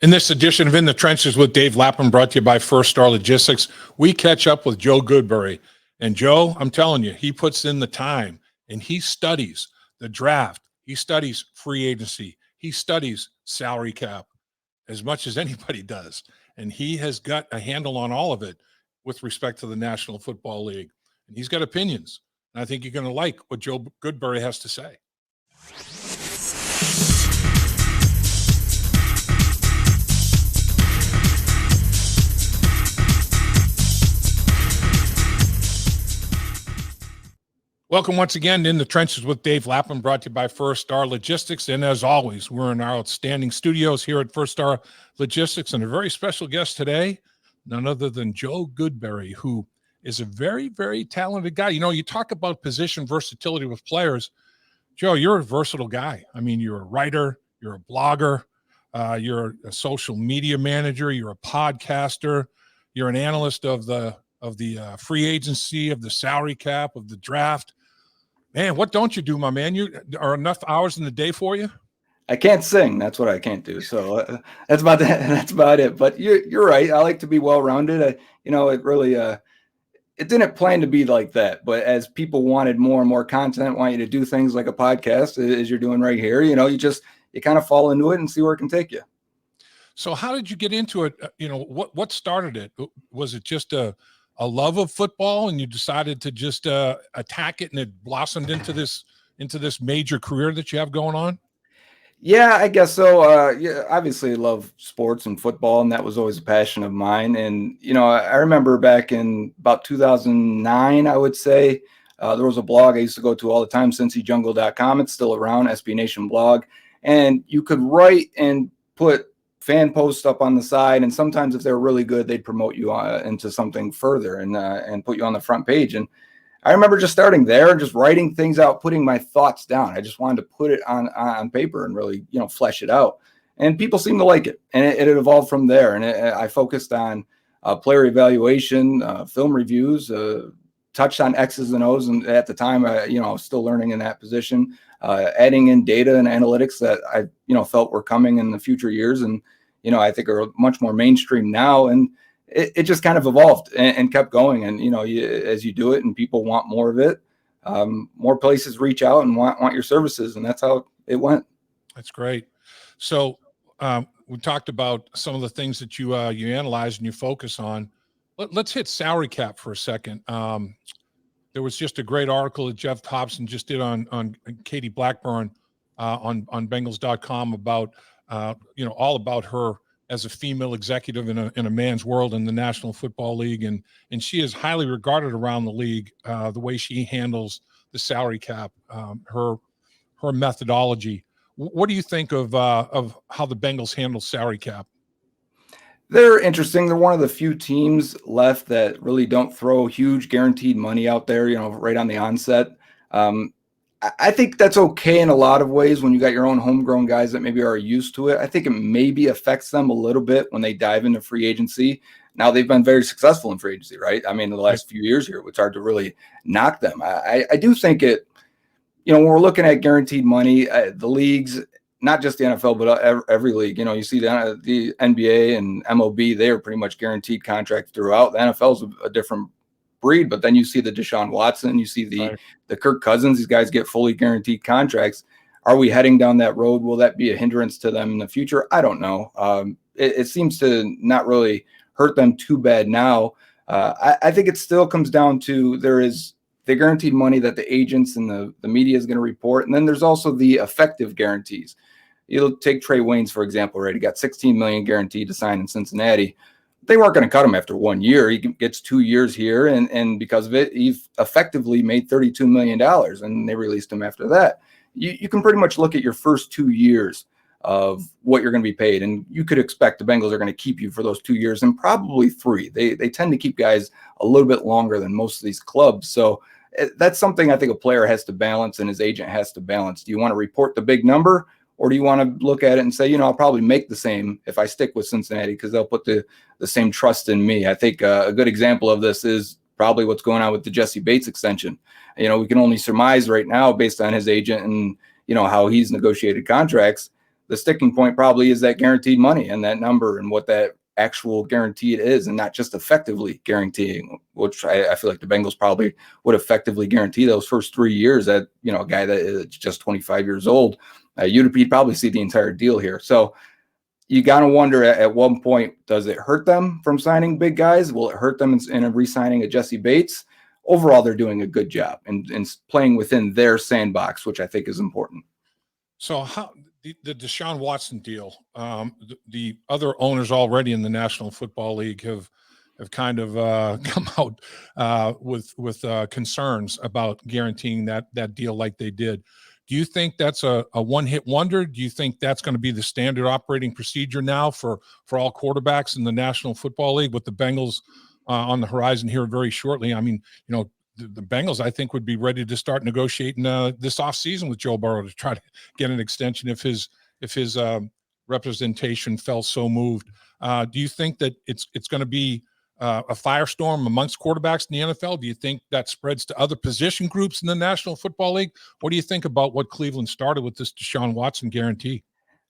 In this edition of In the Trenches with Dave Lapham, brought to you by First Star Logistics, we catch up with Joe Goodberry. And Joe, I'm telling you, he puts in the time and he studies the draft. He studies free agency. He studies salary cap as much as anybody does. And he has got a handle on all of it with respect to the National Football League. And he's got opinions. And I think you're going to like what Joe Goodberry has to say. Welcome once again to In the Trenches with Dave Lapham, brought to you by First Star Logistics. And as always, we're in our outstanding studios here at First Star Logistics, and a very special guest today, none other than Joe Goodberry, who is a very, very talented guy. You know, you talk about position versatility with players. Joe, you're a versatile guy. I mean, you're a writer, you're a blogger, you're a social media manager, you're a podcaster, you're an analyst of the free agency, of the salary cap, of the draft. Man, what don't you do, my man? You are enough hours in the day for you? I can't sing. That's what I can't do. So that's about that. That's about it. But you're right. I like to be well-rounded. It really it didn't plan to be like that. But as people wanted more and more content, want you to do things like a podcast, as you're doing right here, you kind of fall into it and see where it can take you. So how did you get into it? What started it? Was it just a love of football and you decided to just attack it and it blossomed into this major career that you have going on? Yeah, I guess so. Obviously I love sports and football, and that was always a passion of mine. And, I remember back in about 2009, I would say, there was a blog I used to go to all the time, CincyJungle.com. It's still around, SB Nation blog. And you could write and put fan posts up on the side, and sometimes if they're really good, they'd promote you into something further and put you on the front page. And I remember just starting there and just writing things out, putting my thoughts down. I just wanted to put it on paper and really, flesh it out. And people seemed to like it, and it evolved from there. And I focused on player evaluation, film reviews, touched on X's and O's. And at the time, I was still learning in that position, adding in data and analytics that I, felt were coming in the future years. And, I think are much more mainstream now. And it just kind of evolved and kept going. And, as you do it and people want more of it, more places reach out and want your services. And that's how it went. That's great. So we talked about some of the things that you analyze and you focus on. Let's hit salary cap for a second. There was just a great article that Jeff Hobson just did on Katie Blackburn on Bengals.com about, all about her as a female executive in a man's world in the National Football League. And she is highly regarded around the league, the way she handles the salary cap, her methodology. What do you think of how the Bengals handle salary cap? They're interesting. They're one of the few teams left that really don't throw huge guaranteed money out there, right on the onset. I think that's okay in a lot of ways when you got your own homegrown guys that maybe are used to it. I think it maybe affects them a little bit when they dive into free agency. Now, they've been very successful in free agency, right? I mean, the last few years here, it's hard to really knock them. I do think it, when we're looking at guaranteed money, the leagues, not just the NFL, but every league, you see the NBA and MLB, they are pretty much guaranteed contracts throughout. The NFL is a different breed, but then you see the Deshaun Watson, you see the Kirk Cousins, these guys get fully guaranteed contracts. Are we heading down that road? Will that be a hindrance to them in the future? I don't know. It seems to not really hurt them too bad now. I think it still comes down to there is the guaranteed money that the agents and the media is going to report. And then there's also the effective guarantees. You'll take Trey Waynes, for example, right? He got $16 million guaranteed to sign in Cincinnati. They weren't going to cut him after 1 year. He gets 2 years here. And because of it, he effectively made $32 million, and they released him after that. You can pretty much look at your first 2 years of what you're going to be paid. And you could expect the Bengals are going to keep you for those 2 years and probably 3. They tend to keep guys a little bit longer than most of these clubs. So that's something I think a player has to balance and his agent has to balance. Do you want to report the big number, or do you want to look at it and say, I'll probably make the same if I stick with Cincinnati because they'll put the same trust in me? I think a good example of this is probably what's going on with the Jessie Bates extension. We can only surmise right now based on his agent and, how he's negotiated contracts the sticking point probably is that guaranteed money and that number and what that actual guarantee it is, and not just effectively guaranteeing, which I feel like the Bengals probably would effectively guarantee those first 3 years at, a guy that is just 25 years old. You'd probably see the entire deal here. So you got to wonder at one point, does it hurt them from signing big guys? Will it hurt them in re-signing a Jessie Bates? Overall, they're doing a good job and playing within their sandbox, which I think is important. So how the Deshaun Watson deal, the other owners already in the National Football League have kind of come out with concerns about guaranteeing that deal like they did. Do you think that's a one-hit wonder? Do you think that's going to be the standard operating procedure now for all quarterbacks in the National Football League, with the Bengals on the horizon here very shortly? I mean, the Bengals, I think, would be ready to start negotiating this offseason with Joe Burrow to try to get an extension if his representation felt so moved. Do you think that it's going to be a firestorm amongst quarterbacks in the NFL? Do you think that spreads to other position groups in the National Football League? What do you think about what Cleveland started with this Deshaun Watson guarantee?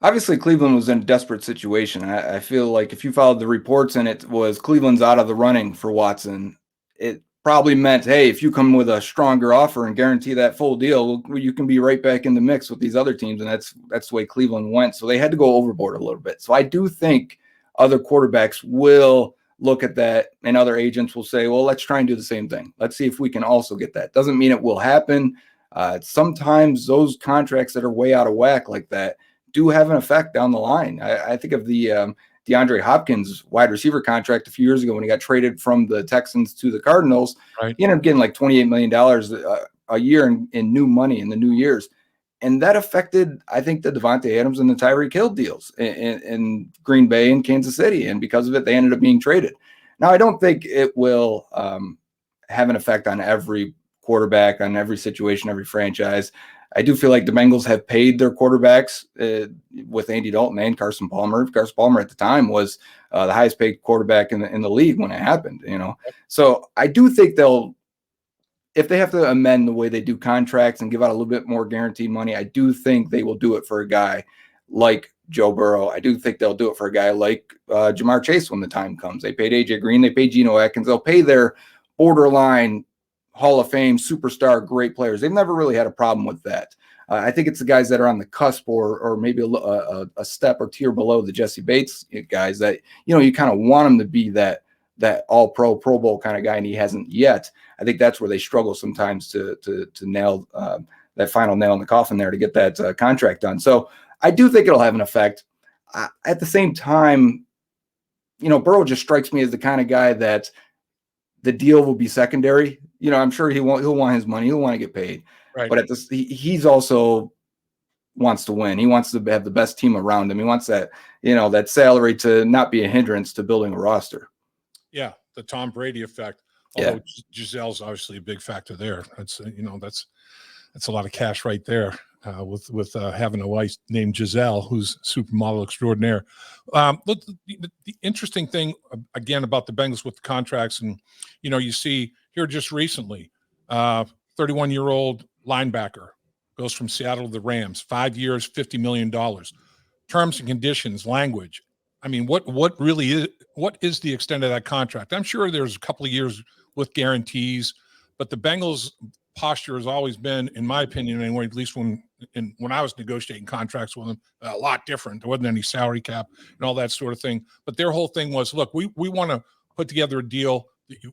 Obviously, Cleveland was in a desperate situation. I feel like if you followed the reports and it was Cleveland's out of the running for Watson, it probably meant, hey, if you come with a stronger offer and guarantee that full deal, you can be right back in the mix with these other teams. And that's the way Cleveland went. So they had to go overboard a little bit. So I do think other quarterbacks will look at that, and other agents will say, well, let's try and do the same thing. Let's see if we can also get that. Doesn't mean it will happen. Sometimes those contracts that are way out of whack like that do have an effect down the line. I think of the DeAndre Hopkins wide receiver contract a few years ago when he got traded from the Texans to the Cardinals. Right. He ended up getting like $28 million a year in new money in the new years. And that affected, I think, the Devontae Adams and the Tyreek Hill deals in Green Bay and Kansas City. And because of it, they ended up being traded. Now, I don't think it will have an effect on every quarterback, on every situation, every franchise. I do feel like the Bengals have paid their quarterbacks with Andy Dalton and Carson Palmer. Carson Palmer at the time was the highest paid quarterback in the league when it happened, So I do think if they have to amend the way they do contracts and give out a little bit more guaranteed money, I do think they will do it for a guy like Joe Burrow. I do think they'll do it for a guy like Jamar Chase when the time comes. They paid AJ Green. They paid Geno Atkins. They'll pay their borderline Hall of Fame, superstar, great players. They've never really had a problem with that. I think it's the guys that are on the cusp or maybe a step or tier below the Jessie Bates guys that, you kind of want them to be that all-pro, Pro Bowl kind of guy, and he hasn't yet. I think that's where they struggle sometimes to nail that final nail in the coffin there to get that contract done. So I do think it'll have an effect. At the same time, Burrow just strikes me as the kind of guy that the deal will be secondary. I'm sure he'll want his money. He'll want to get paid. Right. But he's also wants to win. He wants to have the best team around him. He wants that, that salary to not be a hindrance to building a roster. Yeah, the Tom Brady effect. Although Giselle's obviously a big factor there. That's that's a lot of cash right there with having a wife named Giselle, who's supermodel extraordinaire. Look, the interesting thing again about the Bengals with the contracts, and you see here just recently, 31-year-old linebacker goes from Seattle to the Rams, 5 years, $50 million. Terms and conditions, language. I mean, what is the extent of that contract? I'm sure there's a couple of years with guarantees, but the Bengals' posture has always been, in my opinion anyway, at least when I was negotiating contracts with them, a lot different. There wasn't any salary cap and all that sort of thing. But their whole thing was, look, we want to put together a deal.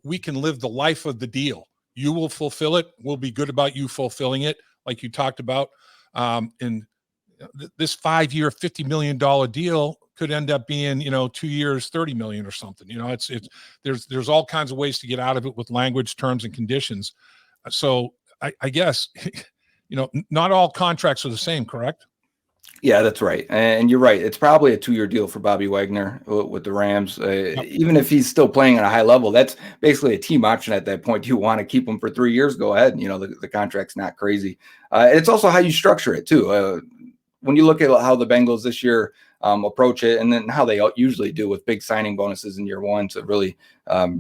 We can live the life of the deal. You will fulfill it. We'll be good about you fulfilling it, like you talked about. And this 5-year, $50 million deal could end up being, 2 years, $30 million or something. There's all kinds of ways to get out of it with language, terms, and conditions. So I guess, not all contracts are the same, correct? Yeah, that's right. And you're right. It's probably a 2-year deal for Bobby Wagner with the Rams. Even if he's still playing at a high level, that's basically a team option at that point. Do you want to keep him for 3 years? Go ahead. The contract's not crazy. It's also how you structure it too. When you look at how the Bengals this year approach it, and then how they usually do with big signing bonuses in year one to really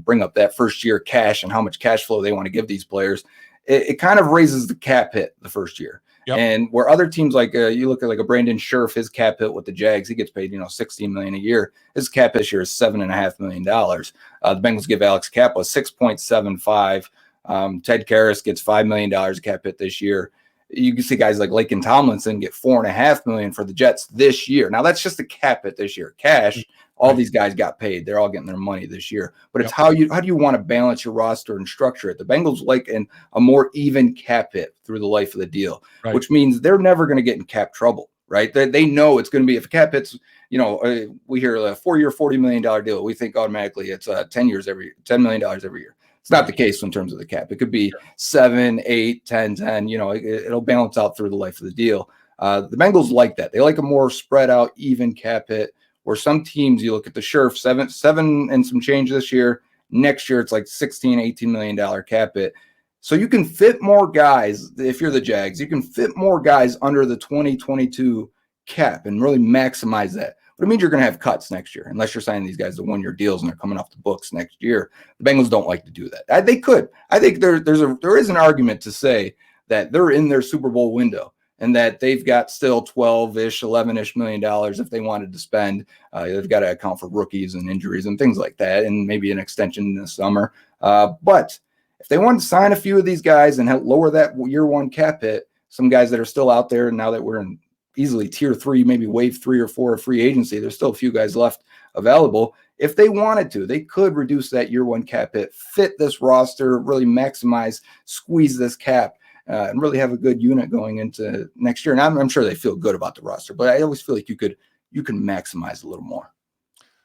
bring up that first year cash and how much cash flow they want to give these players, it kind of raises the cap hit the first year. Yep. And where other teams like you look at like a Brandon Scherf, his cap hit with the Jags, he gets paid $16 million a year. His cap this year is $7.5 million. The Bengals give Alex Cappa 6.75. Ted Karras gets $5 million cap hit this year. You can see guys like Laken Tomlinson get $4.5 million for the Jets this year. Now that's just a cap hit this year. Cash, all these guys got paid. They're all getting their money this year. But it's how do you want to balance your roster and structure it? The Bengals like a more even cap hit through the life of the deal, which means they're never going to get in cap trouble, right? They know it's going to be, if a cap hits, we hear a 4-year, $40 million deal. We think automatically it's $10 million every year. It's not the case in terms of the cap. It could be 7, 8, 10, 10. It'll balance out through the life of the deal. The Bengals like that. They like a more spread out, even cap hit. Where some teams, you look at the Scherf, seven and some change this year. Next year, it's like $16, $18 million cap hit. So you can fit more guys. If you're the Jags, you can fit more guys under the 2022 cap and really maximize that. But it means you're going to have cuts next year, unless you're signing these guys to 1-year deals and they're coming off the books next year. The Bengals don't like to do that. They could. I think there is an argument to say that they're in their Super Bowl window and that they've got still 12-ish, 11-ish million dollars if they wanted to spend. They've got to account for rookies and injuries and things like that, and maybe an extension in the summer. But if they want to sign a few of these guys and help lower that year one cap hit, some guys that are still out there now that we're in easily tier 3, maybe wave 3 or 4 of free agency, there's still a few guys left available. If they wanted to, they could reduce that year one cap hit, fit this roster, really maximize, squeeze this cap, and really have a good unit going into next year. And I'm sure they feel good about the roster, but I always feel like you can maximize a little more.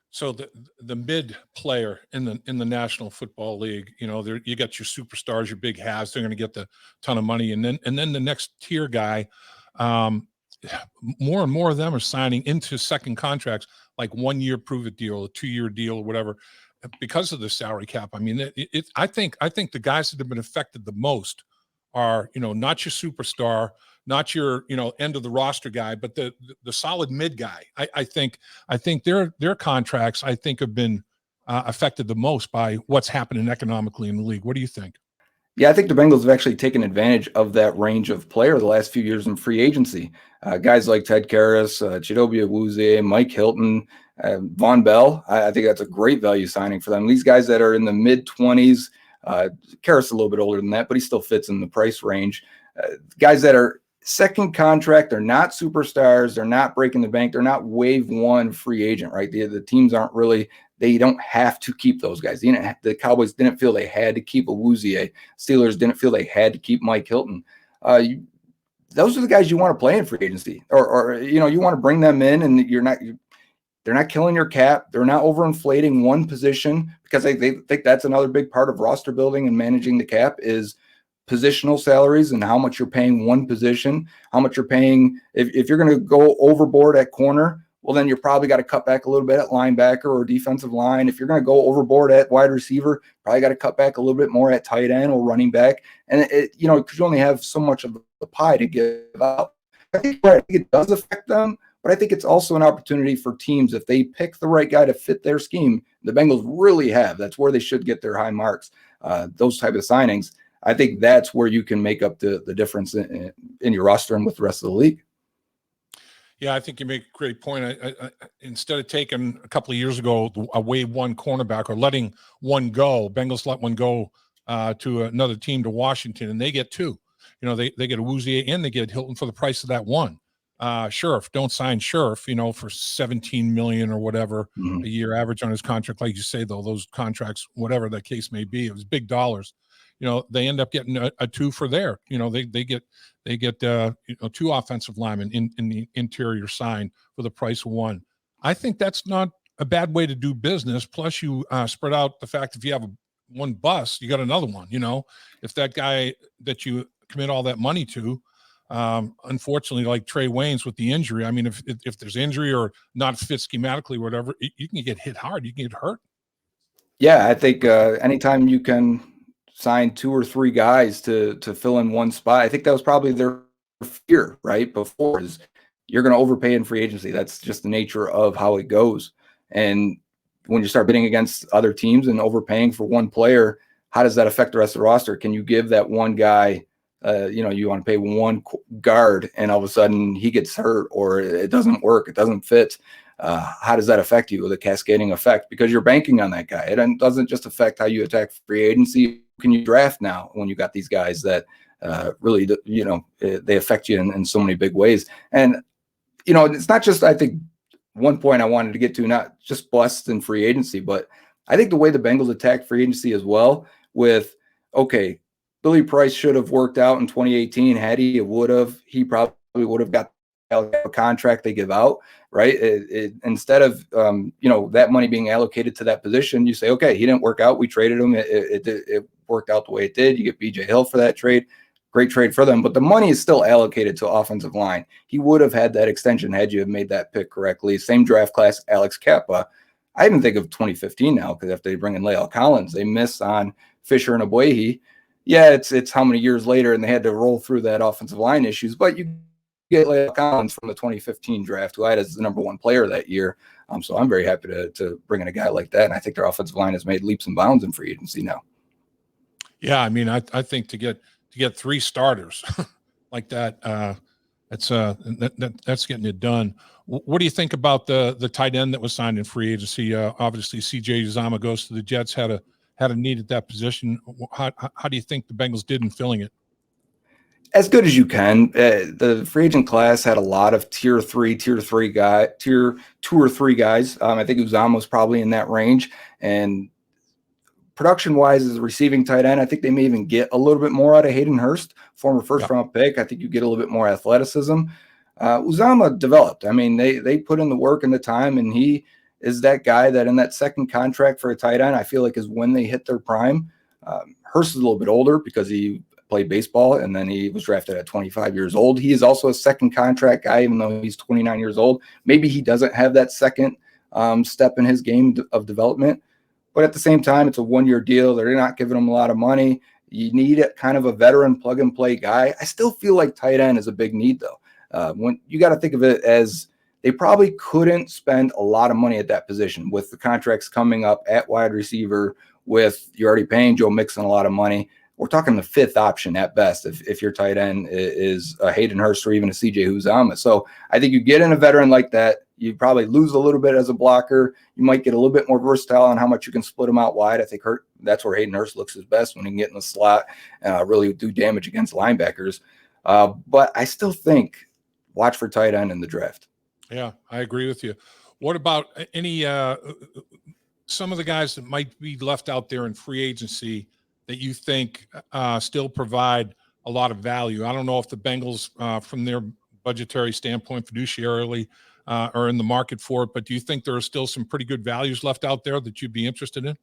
So the mid player in the National Football League, you got your superstars, your big halves, they're going to get the ton of money, and then the next tier guy, more and more of them are signing into second contracts, like 1-year prove-it deal, a 2-year deal, or whatever, because of the salary cap. I mean, I think the guys that have been affected the most are, not your superstar, not your, end of the roster guy, but the solid mid guy. I think their contracts, I think, have been affected the most by what's happening economically in the league. What do you think? Yeah, I think the Bengals have actually taken advantage of that range of player the last few years in free agency. Guys like Ted Karras, Chidobe Awuzie, Mike Hilton, Von Bell. I think that's a great value signing for them. These guys that are in the mid-20s, Karras a little bit older than that, but he still fits in the price range. Guys that are second contract, they're not superstars, they're not breaking the bank, they're not wave 1 free agent, right? The teams aren't really, they don't have to keep those guys. The Cowboys didn't feel they had to keep Awuzie. Steelers didn't feel they had to keep Mike Hilton. Those are the guys you want to play in free agency, or you want to bring them in, and they're not killing your cap. They're not overinflating one position, because they think that's another big part of roster building and managing the cap is positional salaries and how much you're paying one position, how much you're paying. If you're going to go overboard at corner, well, then you're probably got to cut back a little bit at linebacker or defensive line. If you're going to go overboard at wide receiver, probably got to cut back a little bit more at tight end or running back. And because you only have so much of the pie to give out. I think it does affect them, but I think it's also an opportunity for teams if they pick the right guy to fit their scheme. The Bengals really have. That's where they should get their high marks. Those type of signings. I think that's where you can make up the difference in your roster and with the rest of the league. Yeah, I think you make a great point. I instead of taking a couple of years ago a wave 1 cornerback or letting one go, Bengals let one go to another team, to Washington, and they get 2. They get Awuzie and they get Hilton for the price of that one. Scherf, don't sign Scherf, for $17 million or whatever a year average on his contract. Like you say, though, those contracts, whatever the case may be, it was big dollars. They end up getting a 2 for there. They get 2 offensive linemen in the interior sign for the price of 1. I think that's not a bad way to do business. Plus, you spread out the fact if you have one bust, you got another one. If that guy that you commit all that money to, unfortunately, like Trey Waynes with the injury, I mean, if there's injury or not fit schematically, or whatever, you can get hit hard. You can get hurt. Yeah, I think anytime you can sign 2 or 3 guys to fill in one spot. I think that was probably their fear, right? Before, is you're going to overpay in free agency. That's just the nature of how it goes. And when you start bidding against other teams and overpaying for one player, how does that affect the rest of the roster? Can you give that one guy You want to pay one guard and all of a sudden he gets hurt or it doesn't work, it doesn't fit. How does that affect you with a cascading effect? Because you're banking on that guy. It doesn't just affect how you attack free agency. Can you draft now when you got these guys that really, they affect you in so many big ways? And, it's not just, I think, one point I wanted to get to, not just busts in free agency, but I think the way the Bengals attack free agency as well with, okay, Billy Price should have worked out in 2018. Had he he probably would have got a contract they give out, right? Instead of, that money being allocated to that position, you say, okay, he didn't work out. We traded him. It worked out the way it did. You get BJ Hill for that trade. Great trade for them, but the money is still allocated to offensive line. He would have had that extension had you have made that pick correctly. Same draft class, Alex Cappa. I even think of 2015 now, because if they bring in La'el Collins, they miss on Fisher and Abuehi. Yeah, it's how many years later, and they had to roll through that offensive line issues, but you get La'el Collins from the 2015 draft, who I had as the number one player that year. So I'm very happy to bring in a guy like that, and I think their offensive line has made leaps and bounds in free agency now. Yeah, I mean, I think to get three starters like that, that's getting it done. What do you think about the tight end that was signed in free agency? Obviously, CJ Uzomah goes to the Jets. Had a need at that position. How do you think the Bengals did in filling it? As good as you can. The free agent class had a lot of tier 2 or 3 guys. I think Uzomah was probably in that range. And production-wise, as a receiving tight end, I think they may even get a little bit more out of Hayden Hurst, former first-round pick. I think you get a little bit more athleticism. Uzomah developed. I mean, they put in the work and the time, and he is that guy that in that second contract for a tight end, I feel like is when they hit their prime. Hurst is a little bit older because he played baseball, and then he was drafted at 25 years old. He is also a second contract guy, even though he's 29 years old. Maybe he doesn't have that second step in his game of development. But at the same time, it's a one-year deal. They're not giving him a lot of money. You need kind of a veteran plug-and-play guy. I still feel like tight end is a big need, though. When you got to think of it as they probably couldn't spend a lot of money at that position with the contracts coming up at wide receiver. With you're already paying Joe Mixon a lot of money. We're talking the 5th option at best if your tight end is a Hayden Hurst or even a CJ Uzomah. So I think you get in a veteran like that, you probably lose a little bit as a blocker. You might get a little bit more versatile on how much you can split them out wide. I think that's where Hayden Hurst looks his best, when he can get in the slot, really do damage against linebackers. But I still think watch for tight end in the draft. Yeah, I agree with you. What about any some of the guys that might be left out there in free agency that you think still provide a lot of value? I don't know if the Bengals, from their budgetary standpoint, fiduciarily, are in the market for it, but do you think there are still some pretty good values left out there that you'd be interested in?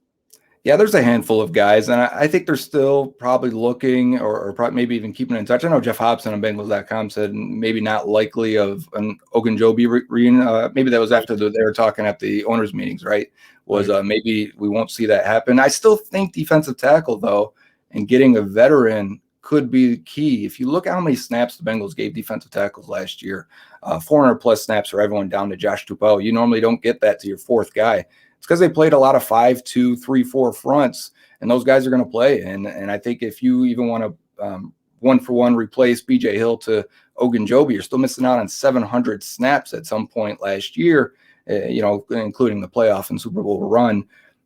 Yeah, there's a handful of guys, and I think they're still probably looking or probably maybe even keeping in touch. I know Jeff Hobson on Bengals.com said maybe not likely of an Ogunjobi reunion. Maybe that was after they were talking at the owners' meetings, right? Maybe we won't see that happen. I still think defensive tackle, though, and getting a veteran could be key. If you look at how many snaps the Bengals gave defensive tackles last year, 400-plus snaps for everyone down to Josh Tupou. You normally don't get that to your 4th guy. It's because they played a lot of 5-2, 3-4 fronts, and those guys are going to play. And I think if you even want to one-for-one replace BJ Hill to Ogunjobi, you're still missing out on 700 snaps at some point last year, including the playoff and Super Bowl run.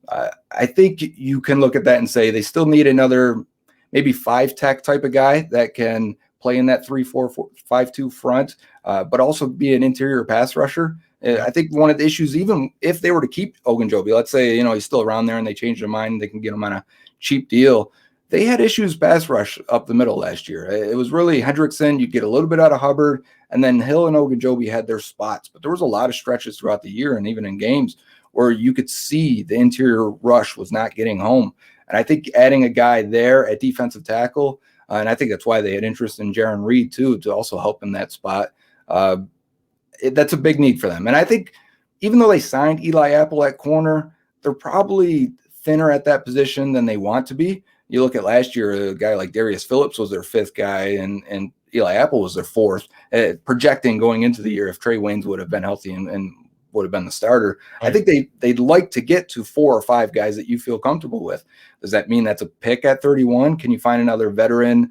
I think you can look at that and say they still need another maybe 5-tech type of guy that can play in that 3-4-5-2 front, but also be an interior pass rusher. I think one of the issues, even if they were to keep Ogunjobi, let's say, he's still around there and they change their mind, they can get him on a cheap deal. They had issues pass rush up the middle last year. It was really Hendrickson. You get a little bit out of Hubbard, and then Hill and Ogunjobi had their spots. But there was a lot of stretches throughout the year and even in games where you could see the interior rush was not getting home. And I think adding a guy there at defensive tackle, and I think that's why they had interest in Jaron Reed, too, to also help in that spot. That's a big need for them. And I think even though they signed Eli Apple at corner, they're probably thinner at that position than they want to be. You look at last year, a guy like Darius Phillips was their 5th guy, and Eli Apple was their 4th. Projecting going into the year, if Trey Waynes would have been healthy and would have been the starter, right. I think they'd like to get to 4 or 5 guys that you feel comfortable with. Does that mean that's a pick at 31? Can you find another veteran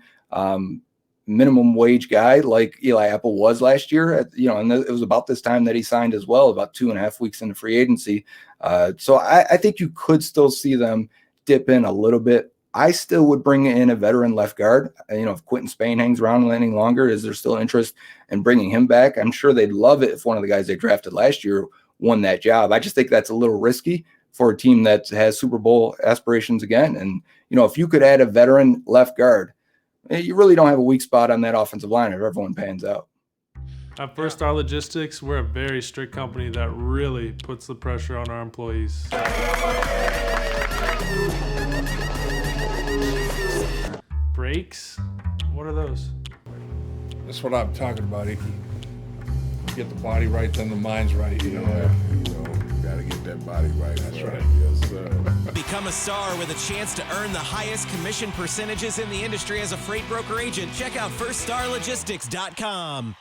minimum wage guy like Eli Apple was last year, and it was about this time that he signed as well, about 2.5 weeks into free agency. So I think you could still see them dip in a little bit. I still would bring in a veteran left guard. If Quentin Spain hangs around any longer, is there still interest in bringing him back? I'm sure they'd love it if one of the guys they drafted last year won that job. I just think that's a little risky for a team that has Super Bowl aspirations again. And, if you could add a veteran left guard, you really don't have a weak spot on that offensive line if everyone pans out. At First Star Logistics, we're a very strict company that really puts the pressure on our employees. Breaks? What are those? That's what I'm talking about, Icky. Get the body right, then the mind's right. Gotta get that body right. That's right. Yes, sir. Become a star with a chance to earn the highest commission percentages in the industry as a freight broker agent. Check out firststarlogistics.com.